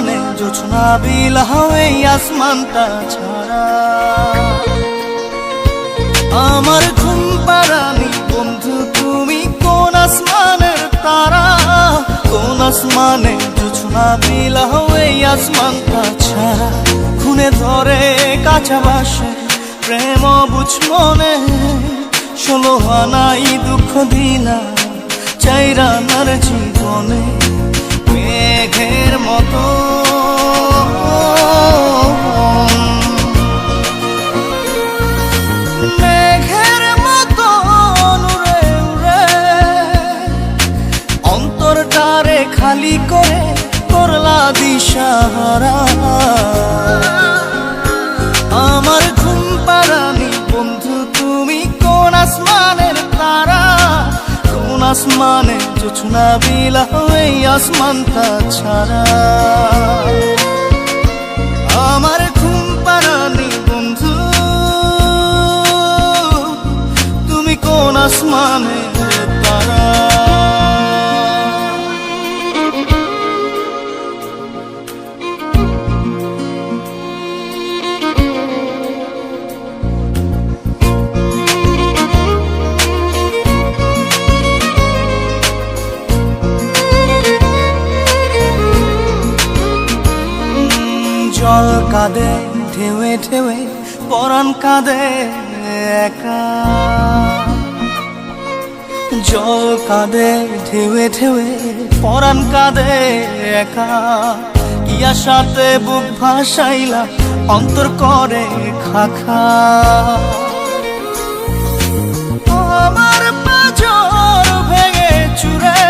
আসমানে জোছনা বিলাহ এই আসমানটা ছাড়া। আমার ঘুম পাড়ানি বন্ধু তুমি কোন আসমানের তারা, কোন আসমানে জোছনা বিলাহ এই আসমানটা ছাড়া। খুনে ধরে কাঁচা বাসে প্রেম বুঝ মনে, 16 আনাই দুঃখ দিলা চাইরানার জীবনে। মেঘের মতো মেঘের মতো উড়ে উড়ে অন্তরটারে খালি করে করলা দিশাহারা। আমার ঘুম পাড়ানি বন্ধু তুমি কোন আসমানের তারা, কোন আসমানে জোছনা বিলাহ এই আসমানটা ছাড়া। আমার ঘুম পাড়ানি বন্ধু তুমি কোন আসমানের তারা। জল কাঁদে ঢেউে ঢেউে পরাণ কাঁদে একা, জল কাঁদে ঢেউে ঢেউে পরাণ কাঁদে একা। কি আশাতে বুক ভাসাইলা অন্তর করে খাখা। আমার পাঁজর ভেঙে চুরে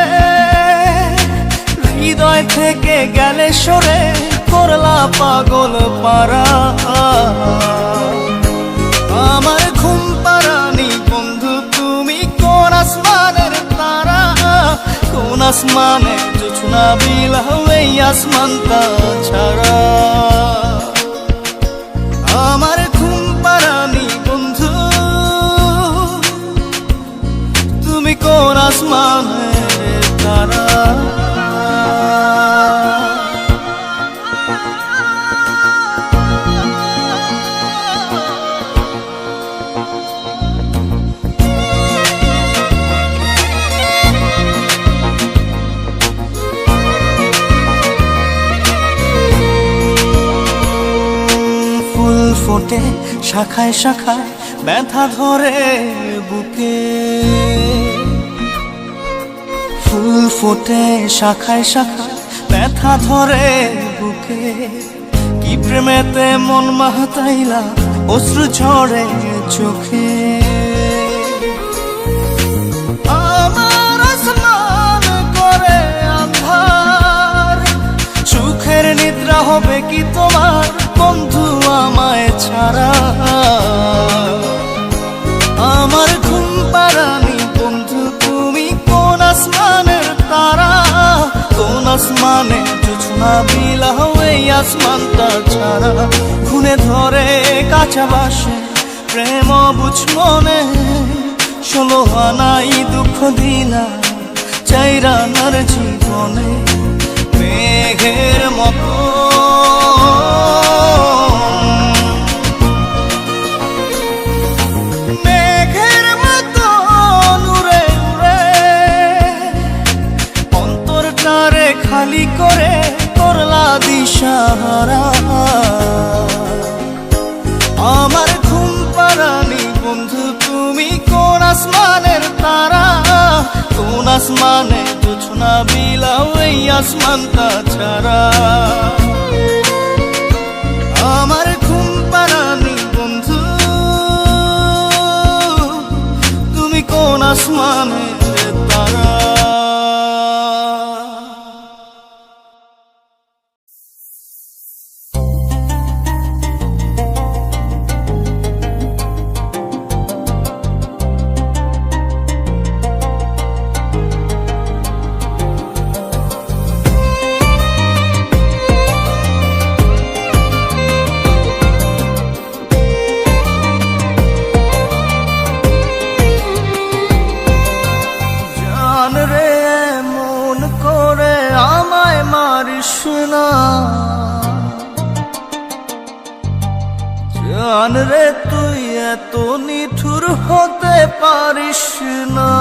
হৃদয় থেকে গেলে সরে করলা পাগল পারা। আমার ঘুম পাড়ানি বন্ধু তুমি কোন আসমানের তারা, কোন আসমানে জোছনা বিলাহ এই আসমানটা ছাড়া। আমার ঘুম পাড়ানি বন্ধু তুমি কোন আসমানের তারা। ফোটে শাখায় শাখায় ব্যথা ধরে বুকে, ফুল ফোটে শাখায় শাখায় ব্যথা ধরে বুকে। কি প্রেমেতে মন মাতাইলা অশ্রু ঝরে চোখে। আমার আসমান করে আন্ধার, সুখের নিদ্রা হবে কি তোমার বন্ধু আমায় ছাড়া। আমার ঘুম পাড়ানি বন্ধু তুমি কোন আসমানের তারা, কোন আসমানে জোছনা বিলাহ এই আসমানটা ছাড়া। খুনে ধরে কাঁচা বাসে প্রেম বুঝ মনে, 16 আনাই দুঃখ দিলা চাইরানার জীবনে। মেঘের মতো মেঘের মতো উড়ে উড়ে অন্তরটারে খালি করে করলা দিশাহারা। আমার ঘুম পাড়ানি বন্ধু তুমি কোন আসমানের তারা, কোন আসমানে জোছনা বিলাহ এই আসমানটা ছাড়া। আমার ঘুম পাড়ানি বন্ধু তুমি কোন আসমানের তারা। জান রে মন করে আমায় মারিস না, জান রে তুই এত নিঠুর হতে পারিস না,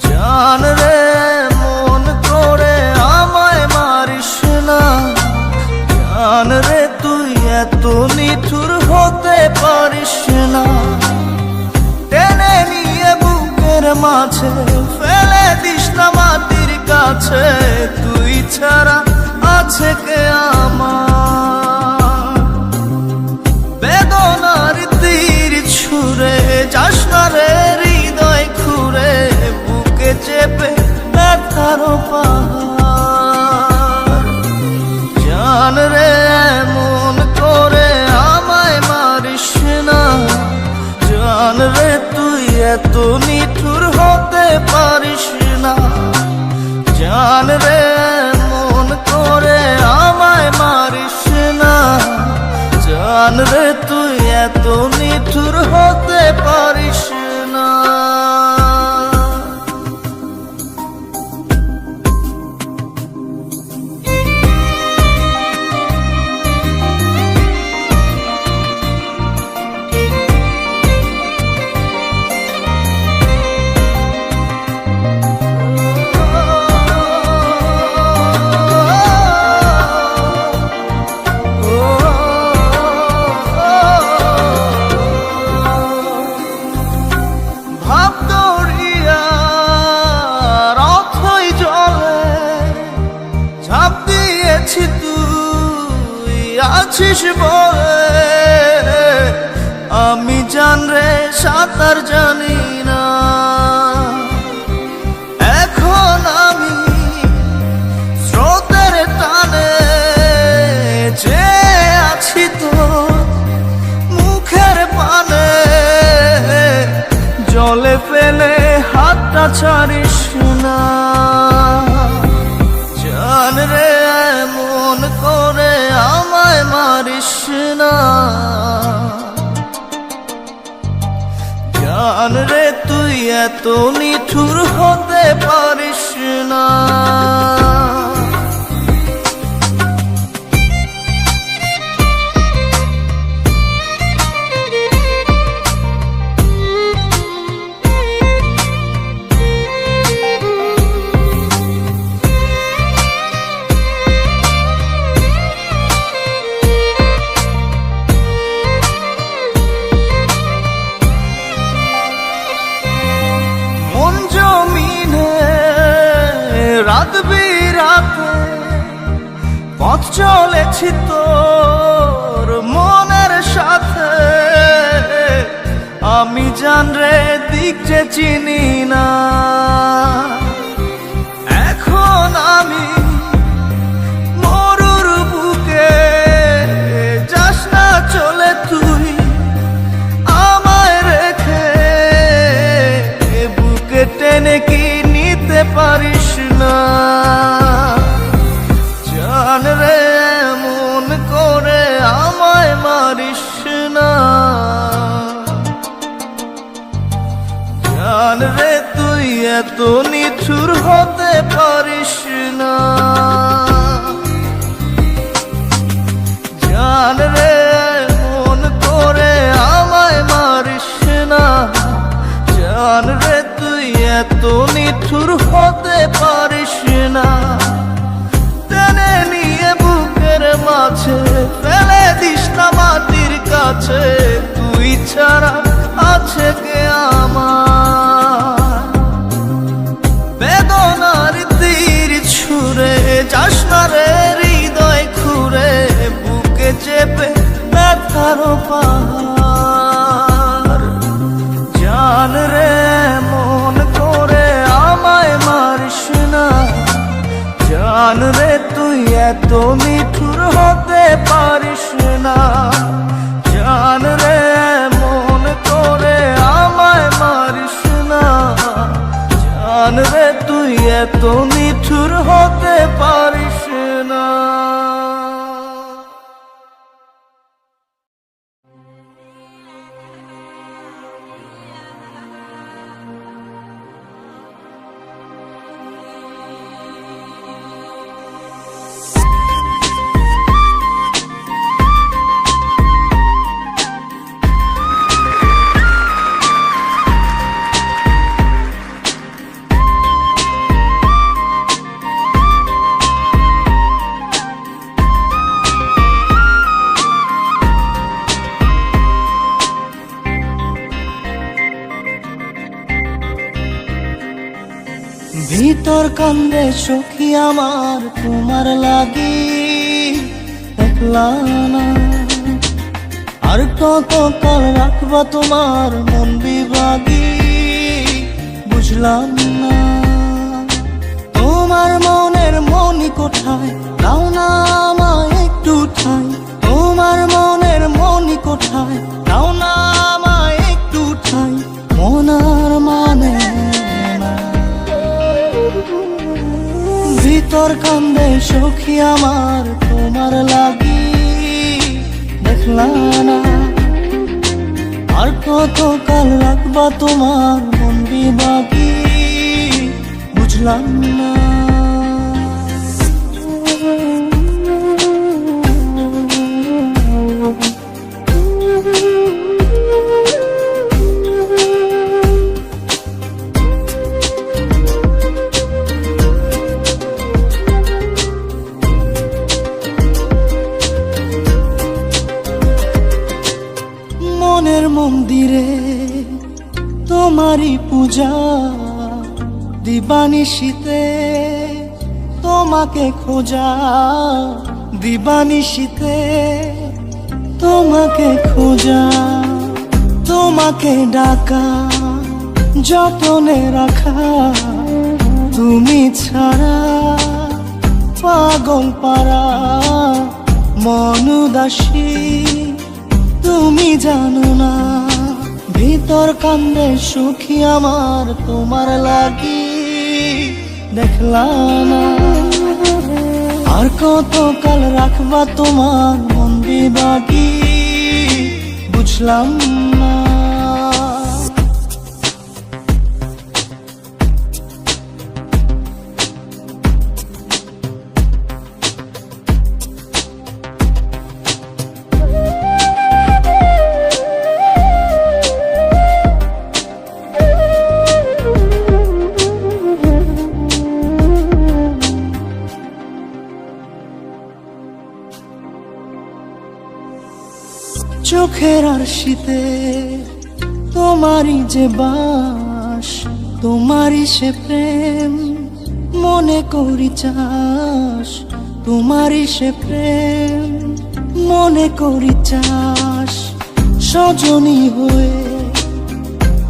জান রে মন করে আমায় মারিস না, জান রে তুই এত নিঠুর হতে পারিস না। টেনে নিয়ে বুকের মাঝে ফেলে দিস না মাটির কাছে, তুই ছাড়া আছে কে আমার। বেদনার তীর ছুঁড়ে যাস না রে হৃদয় খুঁড়ে, বুকে চেপে ব্যথার পাহাড়। জান রে মন করে আমায় মারিস না, জান রে তুই এত নিঠুর হতে পারিস না, জান রে মন করে আমায় মারিস না, জান রে তুই এত নিঠুর হতে পারিস না। তুই আছিস বলে আমি জান রে সাঁতার জানি না, এখন আমি স্রোতের টানে যে আছি তো মুখের পানে, জলে ফেলে হাতটা ছাড়িস না, জান রে মন করে আমায় মারিস না, জান রে তুই এত নিঠুর হতে পারিস না। রাত বিরাতে পথ চলেছি তোর মনের সাথে, আমি জান রে দিক যে চিনি না, এখন আমি মরুর বুকে, যাস না চলে তুই আমায় রেখে, বুকে টেনে কি নিতে পারিস না, জান রে মন করে আমায় মারিস না, জান রে তুই এত নিঠুর হতে পারিস না, জান রে মন করে আমায় মারিস না, জান রে তুই এত নিঠুর হতে পারিস না। টেনে নিয়ে বুকের মাঝে ফেলে দিস না মাটির কাছে, তুই ছাড়া আছে কে আমার। বেদনার তীর ছুঁড়ে যাস না রে হৃদয় খুঁড়ে, বুকে চেপে ব্যথার পাহাড়। জান রে মন করে আমায় মারিস না, জান রে তুই এত নিঠুর হতে পারিস না, জান রে মন করে আমায় মারিস না, জান রে তুই এত নিঠুর হতে পারিস না। কান্দে সখী আমার তোমার লাগি, একলা না। আর কত কাল রাখবা তোমার মন বিভাগী, বুঝলাম না। তোমার মনের মনি কোঠায়, দাও না আমায় একটু ঠাই। তোমার মনের মনি কোঠায়, দাও না আমায় একটু ঠাই। মনার মানে না, ভিতর কান্দে সখী আমার তোমার লাগি, দেখলা না। আর কত কাল রাখবা তোমার মন বিভাগী, বুঝলাম না। মনের মন্দিরে তোমারই পূজা, দিবানিশীতে তোমাকে খোঁজা, দিবানিশীতে তোমাকে খোঁজা। তোমাকে ডাকা, যতনে রাখা, তুমি ছাড়া পাগল পারা মন উদাসী, তুমি জানো না। ভিতর কান্দে সুখী আমার তোমার লাগি, দেখলা না। আর কত কাল রাখবা তোমার মন বিভাগী, বুঝলাম না। চোখের আরশিতে তোমারই যে বাস, তোমারই সে প্রেম মনে করি চাস। তোমারই সে প্রেম মনে করি চাস। সজনী হয়ে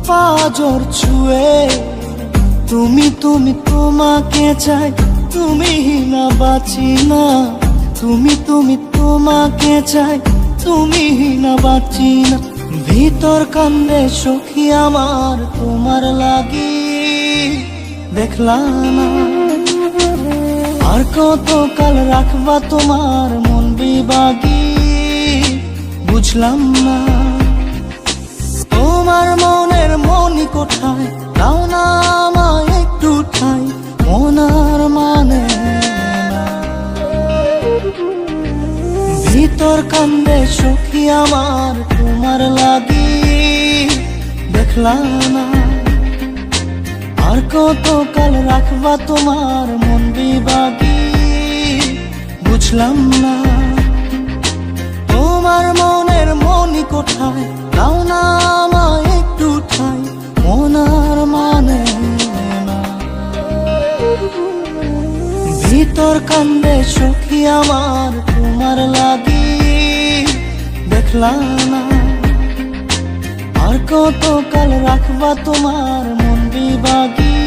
পাজর ছুঁয়ে, তুমি তুমি তোমাকে চাই, তুমি না বাঁচি না। তুমি তুমি তোমাকে চাই, তুমি না বাঁচি না। ভিতর কান্দে সখী আমার তোমার লাগি, দেখলা না। আর কত কাল রাখবা তোমার মন বিভাগী, বুঝলাম না। তোমার মনের মনি কোঠায়, দাও না আমায় একটু ঠাই। মনার মানে না, ভিতর কান্দে সখী আমার তোমার লাগি, দেখলা না। আর কত কাল রাখবা তোমার মন বিভাগী, বুঝলাম না। তোমার মনের মনি কোঠায়, দাও না আমায় একটু ঠাই। মনার মানে না, ভিতর কান্দে সখী আমার তোমার লাগি, দেখলা না। আর কত কাল রাখবা তোমার মন বিভাগী।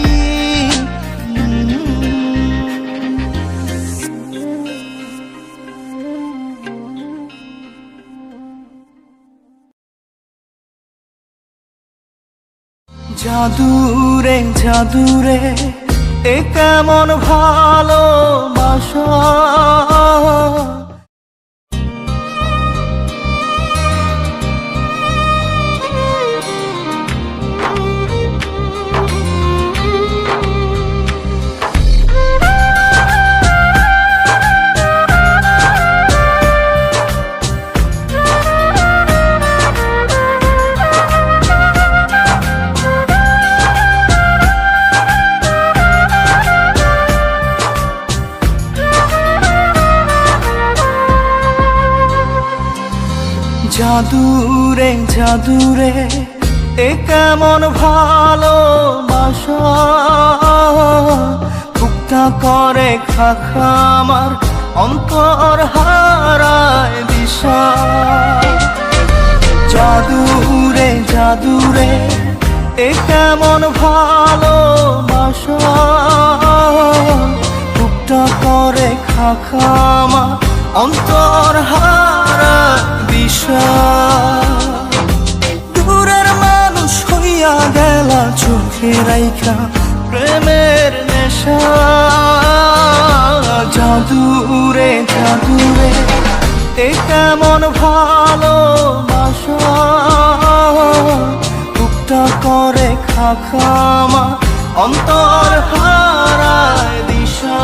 জাদুরে জাদুরে এ কেমন ভালোবাসা, জাদুরে জাদুরে এ কেমন ভালোবাসা। বুক বুকটা করে খাখা আমার অন্তর হারায় দিশা। জাদুরে জাদুরে এ কেমন ভালোবাসা, বুকটা করে খাখা আমার অন্তর হারায় দিশা। দূরের মানুষ হইয়া গেলা চোখে রাইখা প্রেমের নেশা। জাদুরে জাদুরে এ কেমন ভালোবাসা, বুকটা করে খাখা আমার অন্তর হারায় দিশা।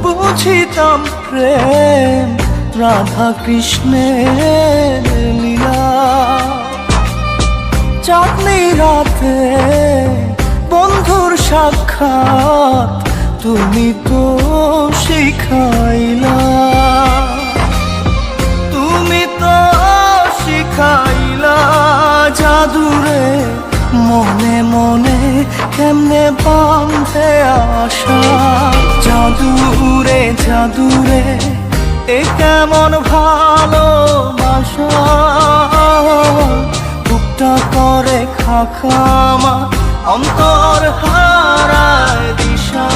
বুঝিতাম প্রেম রাধা কৃষ্ণের লীলা, চাঁদনি রাতে বন্ধুর সাক্ষাৎ তুমি তো শিখাইলা। তুমি তো শিখাইলা জাদুরে মনে মনে কেমনে বাঁধে আশা। জাদুরে জাদুরে এ কেমন ভালোবাসা, বুকটা করে খাখা আমার অন্তর হারায় দিশা।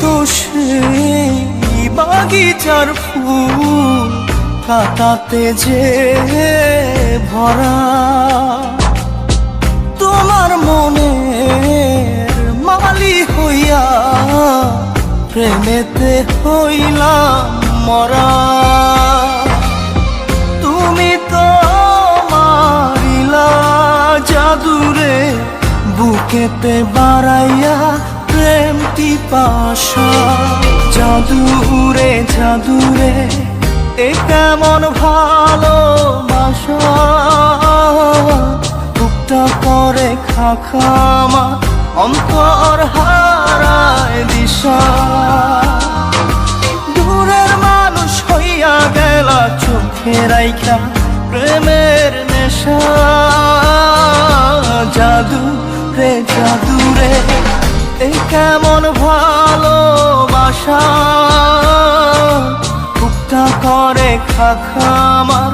তো সেই বাগিচার ফুল কাটাতে যে ভরা, তোমার মনের মালি হইয়া প্রেমেতে হইলাম মরা। তুমি তো মারিলা জাদুরে বুকেতে বাড়াইয়া প্রেম পিপাসা। জাদুরে জাদুরে এ কেমন ভালোবাসা, বুকটা করে খাখা আমার অন্তর হারায় দিশা। দূরের মানুষ হইয়া গেলা চোখে রাইখা প্রেমের নেশা। জাদুরে জাদুরে এই কেমন ভালোবাসা, বুকটা করে খাখা আমার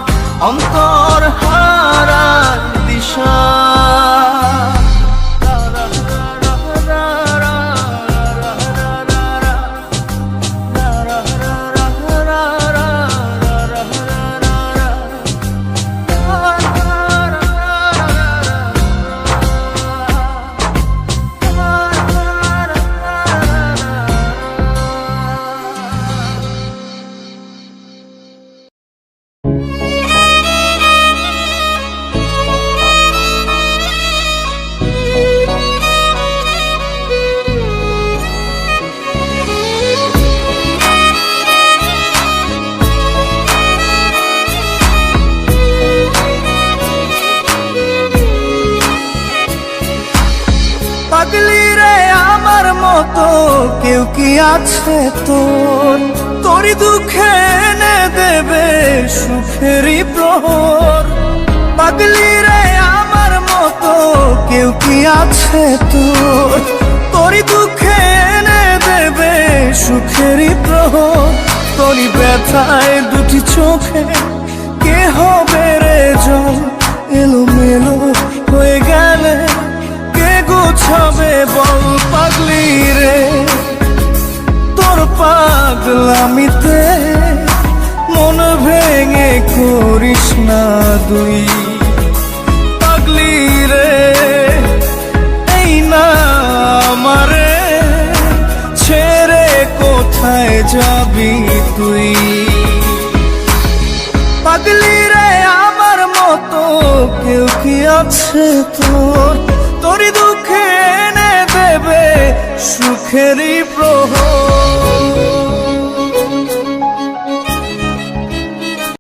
অন্তর হারায় দিশা। পাগলি রে আমার মতো কেউ কি আছে তোর, তোরই দুঃখে এনে দেবে সুখেরই প্রহর। পাগলি রে আমার মতো কেউ কি আছে তোর, তোরই দুঃখে এনে দেবে সুখেরই প্রহর। তোরই ব্যথায় দুটি চোখে কে হবে রে জল, এলোমেলো হয়ে গেলে কে গোছাবে বল পাগলি রে। পাগলামিতে মন ভেঙে করিস না দুই। পাগলি রে এই না আমারে ছেড়ে কোথায় যাবি তুই। পাগলি রে আমার মতো কেউ কি আছে তোর, তোরই দুঃখে এনে দেবে সুখেরই প্রহর।